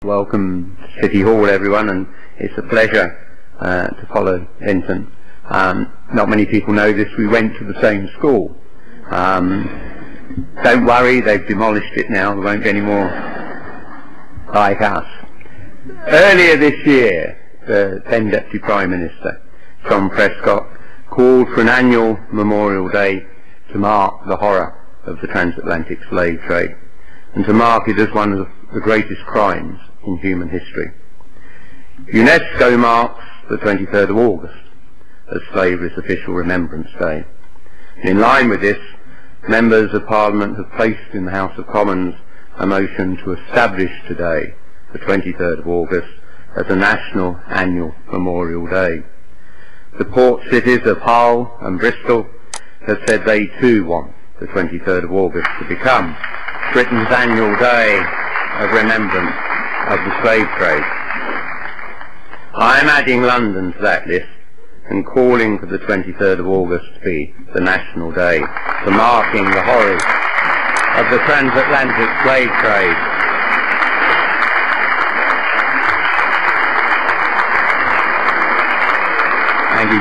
Welcome to City Hall, everyone, and it's a pleasure to follow Linton. Not many people know this. We went to the same school. Don't worry, they've demolished it now. There won't be any more like us. Earlier this year, the then Deputy Prime Minister, John Prescott, called for an annual Memorial Day to mark the horror of the transatlantic slave trade and to mark it as one of the greatest crimes in human history. UNESCO marks the 23rd of August as slavery's official Remembrance Day. In line with this, members of Parliament have placed in the House of Commons a motion to establish today, the 23rd of August, as a national annual Memorial Day. The port cities of Hull and Bristol have said they too want the 23rd of August to become Britain's annual day of remembrance of the slave trade. I am adding London to that list and calling for the 23rd of August to be the national day for marking the horrors of the transatlantic slave trade. Thank you.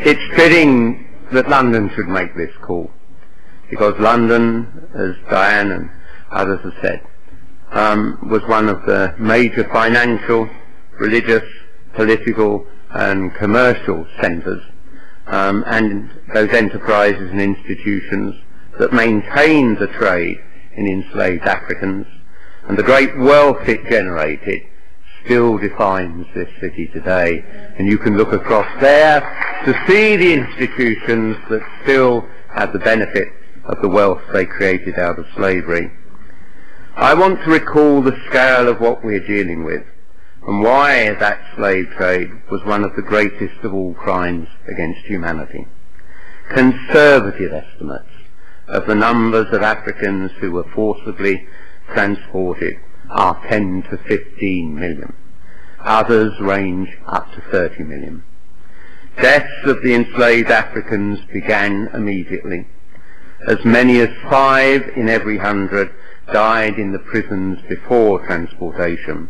It's fitting that London should make this call, because London, as Diane and others have said, was one of the major financial, religious, political and commercial centres, and those enterprises and institutions that maintained the trade in enslaved Africans, and the great wealth it generated still defines this city today. And you can look across there to see the institutions that still have the benefit of the wealth they created out of slavery. I want to recall the scale of what we're dealing with and why that slave trade was one of the greatest of all crimes against humanity. Conservative estimates of the numbers of Africans who were forcibly transported are 10 to 15 million. Others range up to 30 million. Deaths of the enslaved Africans began immediately. As many as 5 in every 100 died in the prisons before transportation,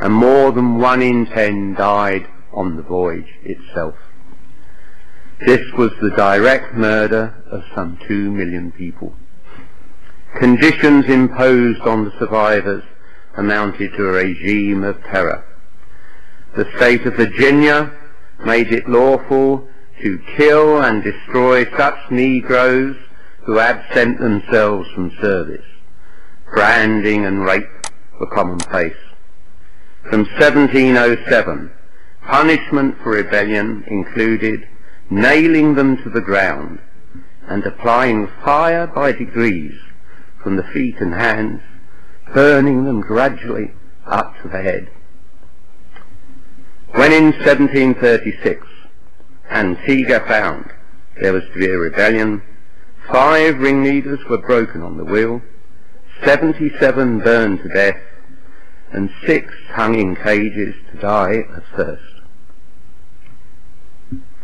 and more than 1 in 10 died on the voyage itself. This was the direct murder of some 2 million people. Conditions imposed on the survivors amounted to a regime of terror. The state of Virginia made it lawful to kill and destroy such Negroes who absent themselves from service. Branding and rape were commonplace. From 1707, punishment for rebellion included nailing them to the ground and applying fire by degrees from the feet and hands, burning them gradually up to the head. When in 1736 Antigua found there was to be a rebellion, 5 ringleaders were broken on the wheel, 77 burned to death, and 6 hung in cages to die of thirst.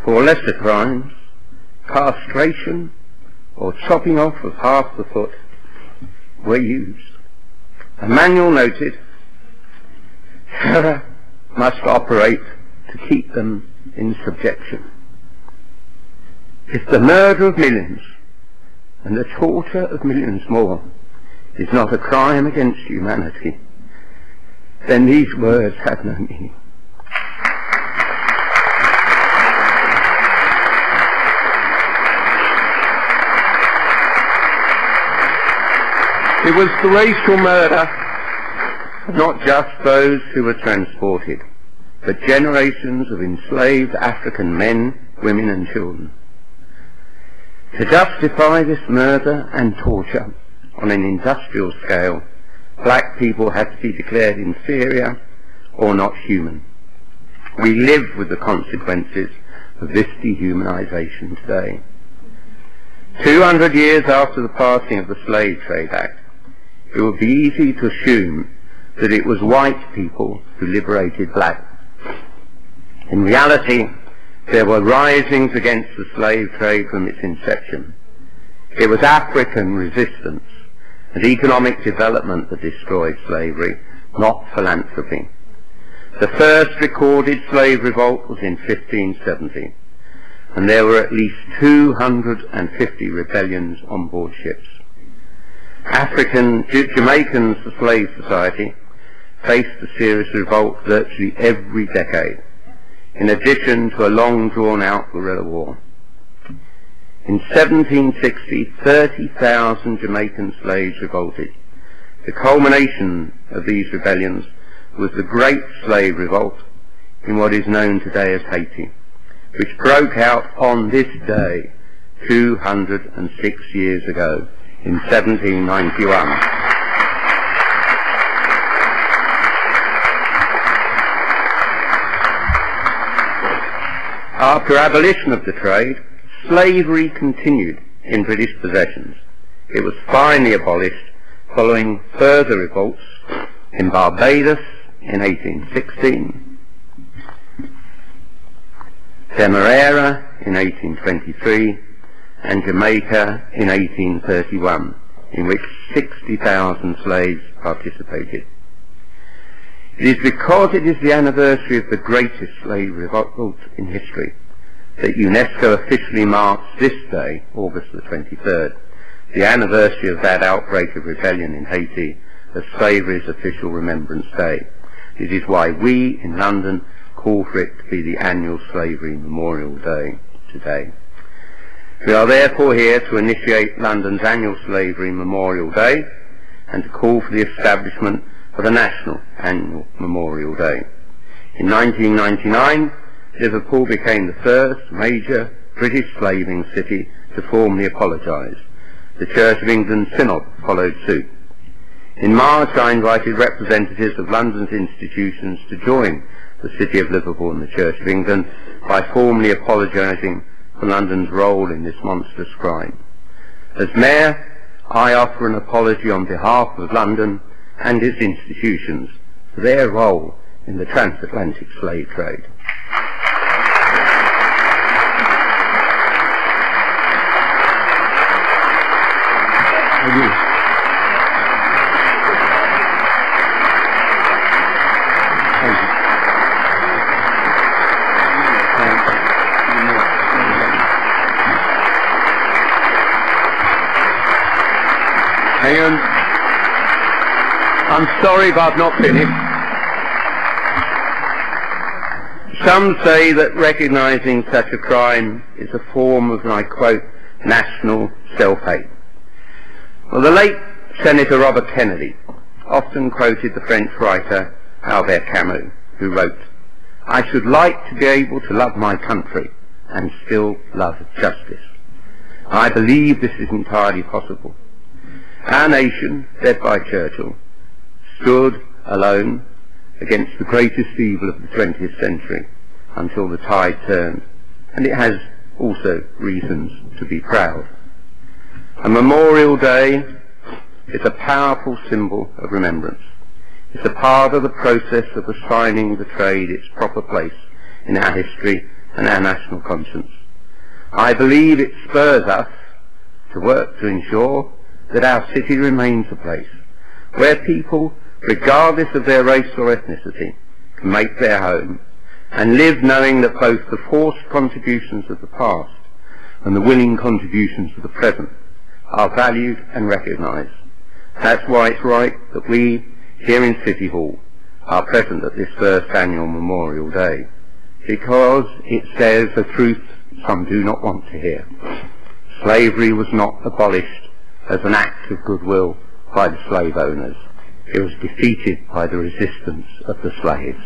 For lesser crimes, castration or chopping off of half the foot were used. A manual noted, terror must operate to keep them in subjection. If the murder of millions and the torture of millions more is not a crime against humanity, then these words have no meaning. It was the racial murder, not just those who were transported, but generations of enslaved African men, women and children. To justify this murder and torture on an industrial scale, black people had to be declared inferior or not human. We live with the consequences of this dehumanization today. 200 years after the passing of the Slave Trade Act, it would be easy to assume that it was white people who liberated black. In reality, There were risings against the slave trade from its inception. It was African resistance and economic development that destroyed slavery, not philanthropy. The first recorded slave revolt was in 1570, and there were at least 250 rebellions on board ships. Jamaicans, the slave society, faced a serious revolt virtually every decade, in addition to a long drawn-out guerrilla war. In 1760, 30,000 Jamaican slaves revolted. The culmination of these rebellions was the Great Slave Revolt in what is known today as Haiti, which broke out on this day 206 years ago in 1791. After abolition of the trade, slavery continued in British possessions. It was finally abolished following further revolts in Barbados in 1816, Demerara in 1823, and Jamaica in 1831, in which 60,000 slaves participated. It is because it is the anniversary of the greatest slave revolt in history that UNESCO officially marks this day, August the 23rd, the anniversary of that outbreak of rebellion in Haiti, as slavery's official Remembrance Day. It is why we in London call for it to be the annual Slavery Memorial Day today. We are therefore here to initiate London's annual Slavery Memorial Day and to call for the establishment of a national annual Memorial Day. In 1999, Liverpool became the first major British slaving city to formally apologise. The Church of England Synod followed suit. In March, I invited representatives of London's institutions to join the City of Liverpool and the Church of England by formally apologising for London's role in this monstrous crime. As Mayor, I offer an apology on behalf of London and its institutions for their role in the transatlantic slave trade. Thank you. I'm sorry if I've not finished. Some say that recognising such a crime is a form of, and I quote, national self-hate. Well, the late Senator Robert Kennedy often quoted the French writer Albert Camus, who wrote, "I should like to be able to love my country and still love justice." I believe this is entirely possible. Our nation, led by Churchill, stood alone against the greatest evil of the 20th century until the tide turned, and it has also reasons to be proud. A Memorial Day is a powerful symbol of remembrance. It's a part of the process of assigning the trade its proper place in our history and our national conscience. I believe it spurs us to work to ensure that our city remains a place where people, regardless of their race or ethnicity, can make their home and live knowing that both the forced contributions of the past and the willing contributions of the present are valued and recognised. That's why it's right that we, here in City Hall, are present at this first annual Memorial Day, because it says a truth some do not want to hear. Slavery was not abolished as an act of goodwill by the slave owners. It was defeated by the resistance of the slaves.